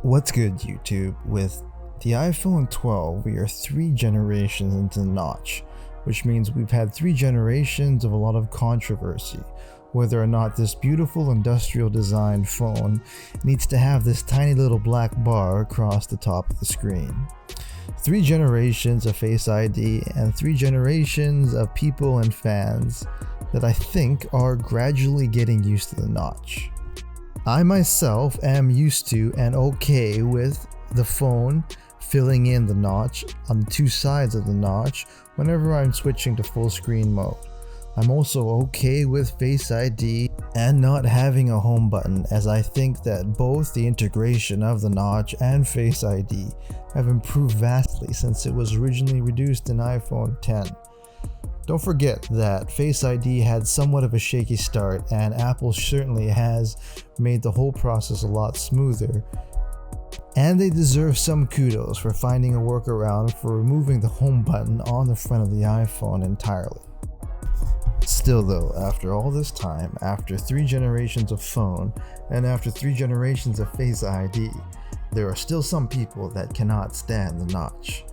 What's good, YouTube? With the iPhone 12, we are 3 generations into the notch, which means we've had 3 generations of a lot of controversy, whether or not this beautiful industrial design phone needs to have this tiny little black bar across the top of the screen. 3 generations of Face ID and 3 generations of people and fans that I think are gradually getting used to the notch. I myself am used to and okay with the phone filling in the notch on the 2 sides of the notch whenever I'm switching to full screen mode. I'm also okay with Face ID and not having a home button, as I think that both the integration of the notch and Face ID have improved vastly since it was originally reduced in iPhone 10. Don't forget that Face ID had somewhat of a shaky start, and Apple certainly has made the whole process a lot smoother, and they deserve some kudos for finding a workaround for removing the home button on the front of the iPhone entirely. Still though, after all this time, after 3 generations of phone, and after 3 generations of Face ID, there are still some people that cannot stand the notch.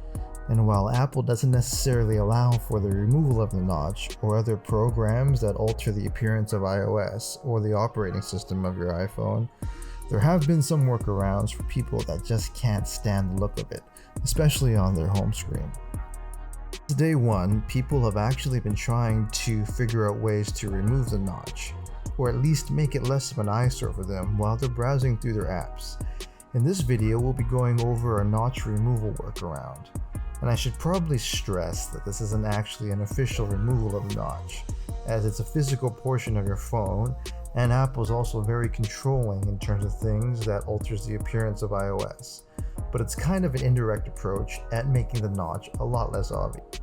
And while Apple doesn't necessarily allow for the removal of the notch or other programs that alter the appearance of iOS or the operating system of your iPhone, there have been some workarounds for people that just can't stand the look of it, especially on their home screen. Since day one, people have actually been trying to figure out ways to remove the notch, or at least make it less of an eyesore for them while they're browsing through their apps. In this video, we'll be going over a notch removal workaround. And I should probably stress that this isn't actually an official removal of the notch, as it's a physical portion of your phone, and Apple's also very controlling in terms of things that alters the appearance of iOS. But it's kind of an indirect approach at making the notch a lot less obvious.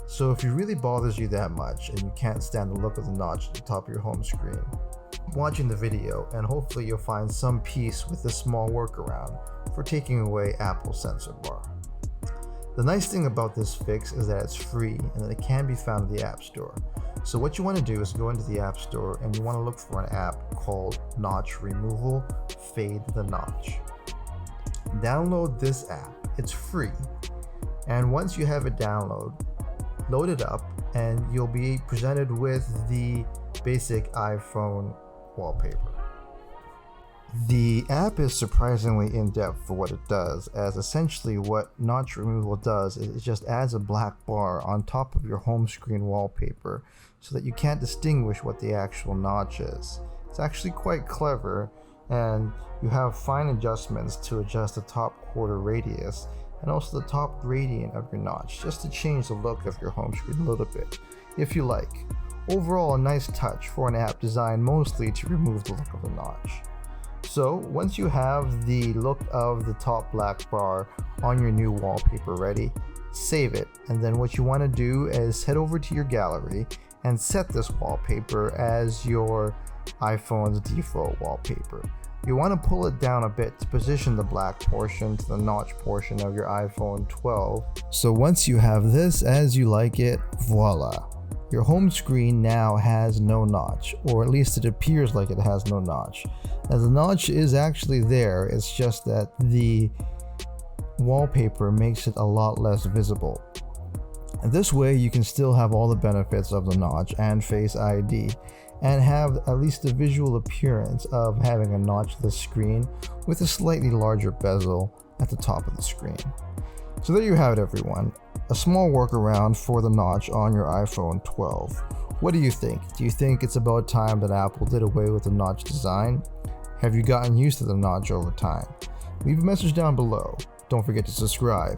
So if it really bothers you that much and you can't stand the look of the notch at the top of your home screen, keep watching the video and hopefully you'll find some peace with this small workaround for taking away Apple's censor bar. The nice thing about this fix is that it's free and that it can be found in the App Store. So what you want to do is go into the App Store and you want to look for an app called Notch Removal Fade the Notch. Download this app, it's free, and once you have it load it up and you'll be presented with the basic iPhone wallpaper. The app is surprisingly in-depth for what it does, as essentially what notch removal does is it just adds a black bar on top of your home screen wallpaper so that you can't distinguish what the actual notch is. It's actually quite clever, and you have fine adjustments to adjust the top quarter radius and also the top gradient of your notch, just to change the look of your home screen a little bit, if you like. Overall, a nice touch for an app designed mostly to remove the look of the notch. So once you have the look of the top black bar on your new wallpaper ready, save it, and then what you want to do is head over to your gallery and set this wallpaper as your iPhone's default wallpaper. You want to pull it down a bit to position the black portion to the notch portion of your iPhone 12. So once you have this as you like it, voila! Your home screen now has no notch, or at least it appears like it has no notch. As the notch is actually there, it's just that the wallpaper makes it a lot less visible. This way you can still have all the benefits of the notch and Face ID, and have at least the visual appearance of having a notchless screen with a slightly larger bezel at the top of the screen. So there you have it, everyone. A small workaround for the notch on your iPhone 12. What do you think? Do you think it's about time that Apple did away with the notch design? Have you gotten used to the notch over time? Leave a message down below. Don't forget to subscribe.